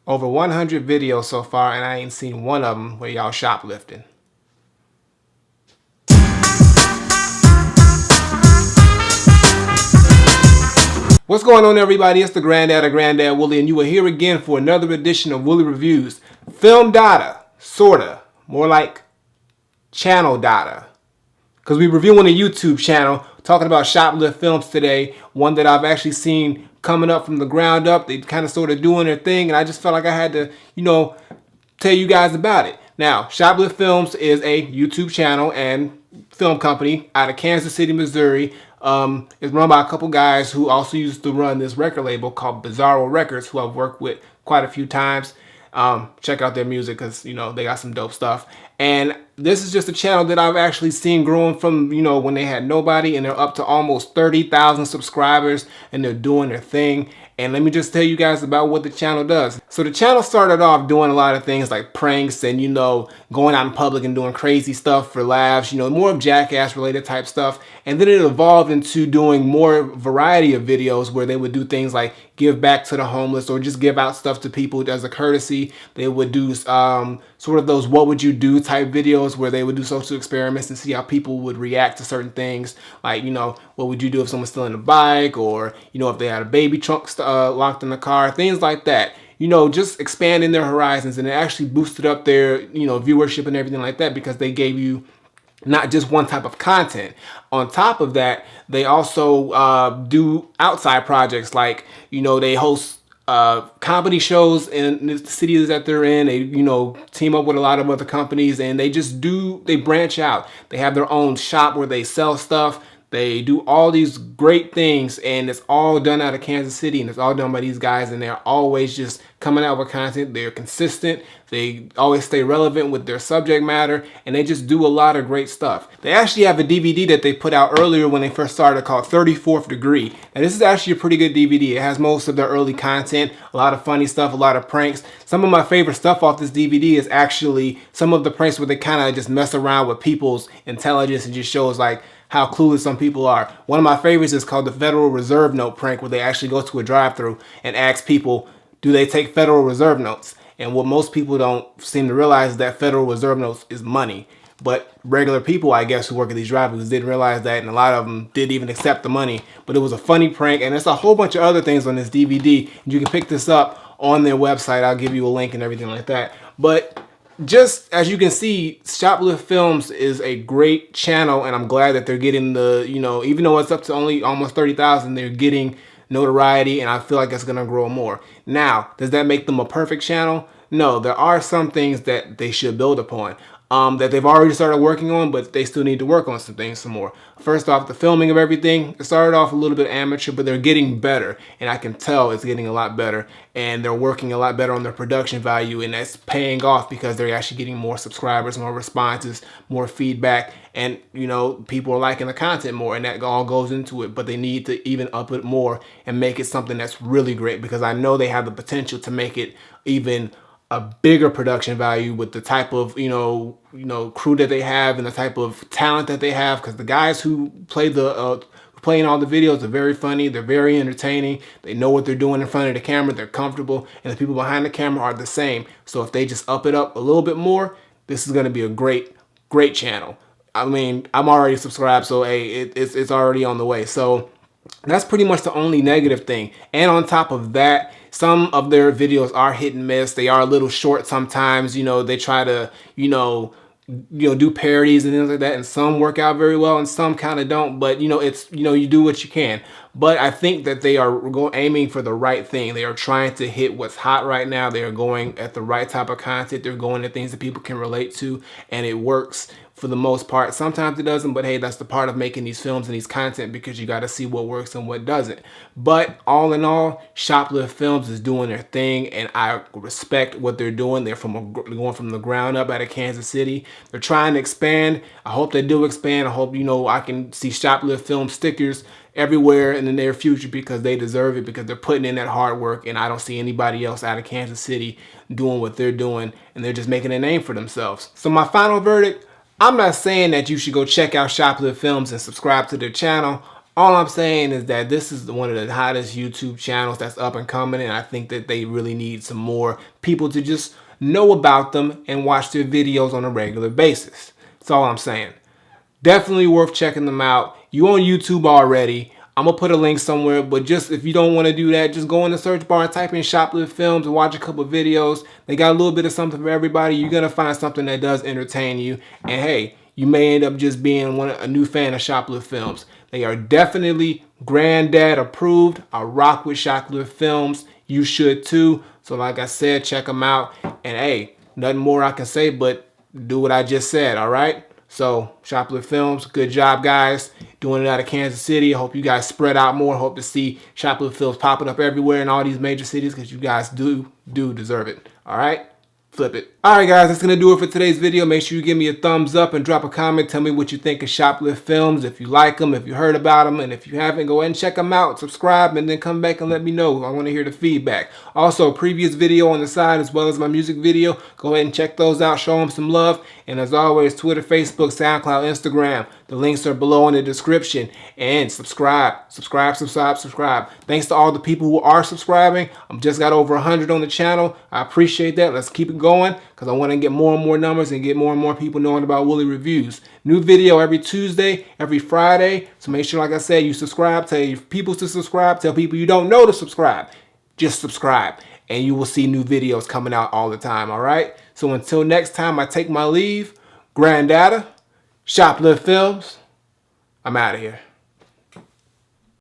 Over 100 videos so far, and I ain't seen one of them where y'all shoplifting. What's going on, everybody? It's the Granddad of Granddad Woolly, and you are here again for another edition of Woolly Reviews. Film data, sorta. More like channel data. Because we're reviewing a YouTube channel, talking about Shoplift Films today. One that I've actually seen coming up from the ground up. They kind of sort of doing their thing, and I just felt like I had to, tell you guys about it. Now, Shoplift Films is a YouTube channel and film company out of Kansas City, Missouri. It's run by a couple guys who also used to run this record label called Bizarro Records, who I've worked with quite a few times. Check out their music because, they got some dope stuff. And this is just a channel that I've actually seen growing from, when they had nobody, and they're up to almost 30,000 subscribers, and they're doing their thing. And let me just tell you guys about what the channel does. So the channel started off doing a lot of things like pranks and, going out in public and doing crazy stuff for laughs, more of jackass related type stuff. And then it evolved into doing more variety of videos where they would do things like give back to the homeless or just give out stuff to people as a courtesy. They would do sort of those what would you do type videos where they would do social experiments and see how people would react to certain things. Like, what would you do if someone's stealing a bike, or, if they had a baby trunk locked in the car, things like that. Just expanding their horizons, and it actually boosted up their, viewership and everything like that, because they gave you not just one type of content. On top of that, they also do outside projects like, they host comedy shows in the cities that they're in. They, team up with a lot of other companies, and they branch out. They have their own shop where they sell stuff. They do all these great things, and it's all done out of Kansas City, and it's all done by these guys, and they're always just coming out with content. They're consistent. They always stay relevant with their subject matter, and they just do a lot of great stuff. They actually have a DVD that they put out earlier when they first started called 34th Degree, and this is actually a pretty good DVD. It has most of their early content, a lot of funny stuff, a lot of pranks. Some of my favorite stuff off this DVD is actually some of the pranks where they kind of just mess around with people's intelligence and just shows like how clueless some people are. One of my favorites is called the Federal Reserve Note prank, where they actually go to a drive-thru and ask people, do they take Federal Reserve notes? And what most people don't seem to realize is that Federal Reserve notes is money. But regular people, I guess, who work at these drive-thrus didn't realize that, and a lot of them didn't even accept the money. But it was a funny prank, and there's a whole bunch of other things on this DVD. You can pick this up on their website. I'll give you a link and everything like that. But just as you can see, Shoplift Films is a great channel, and I'm glad that they're getting the, even though it's up to only almost 30,000, they're getting notoriety, and I feel like it's going to grow more. Now, does that make them a perfect channel? No, there are some things that they should build upon. That they've already started working on, but they still need to work on some things some more. First off, the filming of everything, it started off a little bit amateur, but they're getting better, and I can tell it's getting a lot better, and they're working a lot better on their production value, and that's paying off because they're actually getting more subscribers, more responses, more feedback, and people are liking the content more, and that all goes into it. But they need to even up it more and make it something that's really great, because I know they have the potential to make it even a bigger production value with the type of crew that they have and the type of talent that they have, because the guys who play in all the videos are very funny, they're very entertaining, they know what they're doing in front of the camera, they're comfortable, and the people behind the camera are the same. So if they just up it up a little bit more, this is going to be a great channel. I mean, I'm already subscribed, so hey, it's already on the way. So that's pretty much the only negative thing. And on top of that, some of their videos are hit and miss. They are a little short sometimes. They try to, do parodies and things like that, and some work out very well and some kind of don't. But it's you do what you can. But I think that they are aiming for the right thing. They are trying to hit what's hot right now. They are going at the right type of content. They're going at things that people can relate to, and it works for the most part. Sometimes it doesn't, but hey, that's the part of making these films and these content, because you got to see what works and what doesn't. But all in all, Shoplift Films is doing their thing, and I respect what they're doing. They're going from the ground up out of Kansas City. They're trying to expand. I hope they do expand. I hope I can see Shoplift Film stickers everywhere in the near future, because they deserve it, because they're putting in that hard work, and I don't see anybody else out of Kansas City doing what they're doing, and they're just making a name for themselves. So my final verdict, I'm not saying that you should go check out Shoplift Films and subscribe to their channel. All I'm saying is that this is one of the hottest YouTube channels that's up and coming, and I think that they really need some more people to just know about them and watch their videos on a regular basis. That's all I'm saying. Definitely worth checking them out. You on YouTube already. I'm going to put a link somewhere, but just if you don't want to do that, just go in the search bar and type in Shoplift Films and watch a couple of videos. They got a little bit of something for everybody. You're going to find something that does entertain you. And hey, you may end up just being a new fan of Shoplift Films. They are definitely Granddad approved. I rock with Shoplift Films. You should too. So like I said, check them out. And hey, nothing more I can say but do what I just said, all right? So, Shoplift Films, good job, guys. Doing it out of Kansas City. I hope you guys spread out more. Hope to see Shoplift Films popping up everywhere in all these major cities because you guys do deserve it. All right? Flip it. All right, guys, that's going to do it for today's video. Make sure you give me a thumbs up and drop a comment. Tell me what you think of Shoplift Films, if you like them, if you heard about them, and if you haven't, go ahead and check them out. Subscribe, and then come back and let me know. I want to hear the feedback. Also, previous video on the side, as well as my music video. Go ahead and check those out. Show them some love. And as always, Twitter, Facebook, SoundCloud, Instagram. The links are below in the description. And subscribe. Subscribe. Thanks to all the people who are subscribing. I've just got over 100 on the channel. I appreciate that. Let's keep it going because I want to get more and more numbers and get more and more people knowing about Woolly Reviews. New video every Tuesday, every Friday. So make sure, like I said, you subscribe. Tell your people to subscribe. Tell people you don't know to subscribe. Just subscribe. And you will see new videos coming out all the time, all right? So until next time I take my leave, Granddad, Shoplift Films, I'm out of here.